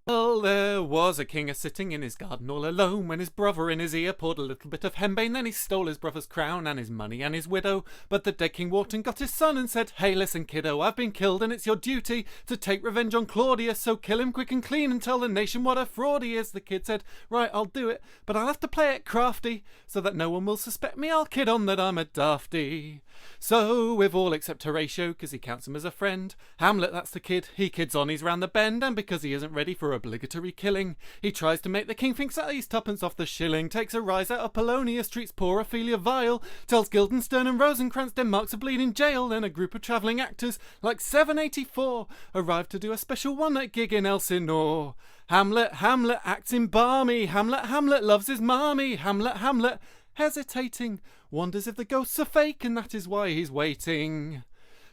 Well, there was a king a-sitting in his garden all alone, when his brother in his ear poured a little bit of henbane. Then he stole his brother's crown and his money and his widow. But the dead king walked and got his son and said, "Hey, listen, kiddo, I've been killed and it's your duty to take revenge on Claudius. So kill him quick and clean and tell the nation what a fraud he is." The kid said, "Right, I'll do it, but I'll have to play it crafty so that no one will suspect me. I'll kid on that I'm a dafty." So, with all except Horatio, because he counts him as a friend, Hamlet, that's the kid, he kids on, he's round the bend. And because he isn't ready for obligatory killing, he tries to make the king think that he's tuppence off the shilling. Takes a rise out of Polonius, treats poor Ophelia vile, tells Guildenstern and Rosencrantz Denmark's a bleeding jail. Then a group of travelling actors, like 784, arrive to do a special one-night gig in Elsinore. Hamlet, Hamlet acts in balmy, Hamlet, Hamlet loves his marmy, Hamlet, Hamlet, hesitating, wonders if the ghosts are fake and that is why he's waiting.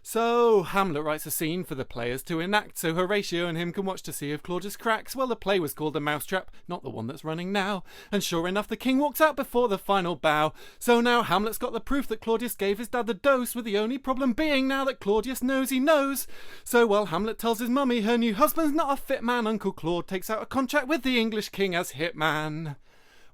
So Hamlet writes a scene for the players to enact so Horatio and him can watch to see if Claudius cracks. Well, the play was called The Mousetrap, not the one that's running now. And sure enough, the king walks out before the final bow. So now Hamlet's got the proof that Claudius gave his dad the dose, with the only problem being now that Claudius knows he knows. So while Hamlet tells his mummy her new husband's not a fit man, Uncle Claude takes out a contract with the English king as hitman.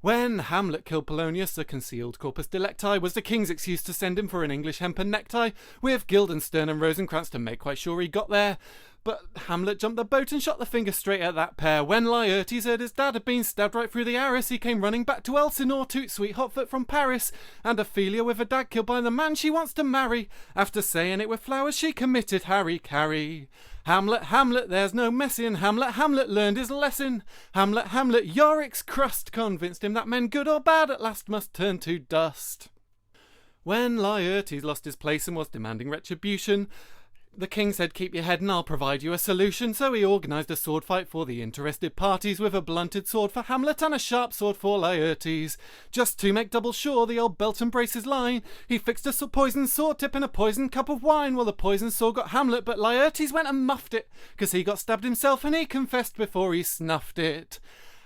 When Hamlet killed Polonius, the concealed corpus delicti was the king's excuse to send him for an English hempen necktie, with Guildenstern and Rosencrantz to make quite sure he got there. But Hamlet jumped the boat and shot the finger straight at that pair. When Laertes heard his dad had been stabbed right through the arris, he came running back to Elsinore, toot sweet hotfoot from Paris. And Ophelia, with her dad killed by the man she wants to marry, after saying it with flowers, she committed harry-carry. Hamlet, Hamlet, there's no messing. Hamlet, Hamlet learned his lesson. Hamlet, Hamlet, Yorick's crust convinced him that men good or bad at last must turn to dust. When Laertes lost his place and was demanding retribution, the king said, "Keep your head and I'll provide you a solution." So he organised a sword fight for the interested parties, with a blunted sword for Hamlet and a sharp sword for Laertes. Just to make double sure the old belt and braces line, he fixed a poisoned sword tip in a poisoned cup of wine. Well, the poisoned sword got Hamlet, but Laertes went and muffed it, 'cause he got stabbed himself and he confessed before he snuffed it.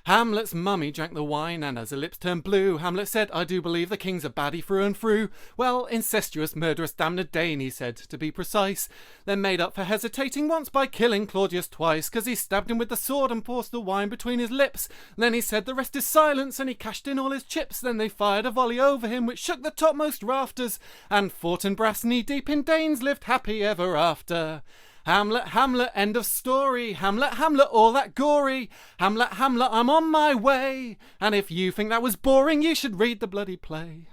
Hamlet's mummy drank the wine, and as her lips turned blue, Hamlet said, "I do believe the king's a baddie through and through." Well, incestuous, murderous, damned Dane, he said, to be precise. Then made up for hesitating once by killing Claudius twice, 'cause he stabbed him with the sword and forced the wine between his lips. Then he said, "The rest is silence," and he cashed in all his chips. Then they fired a volley over him, which shook the topmost rafters, and fought and brass knee-deep in Danes lived happy ever after. Hamlet, Hamlet, end of story. Hamlet, Hamlet, all that gory. Hamlet, Hamlet, I'm on my way. And if you think that was boring, you should read the bloody play.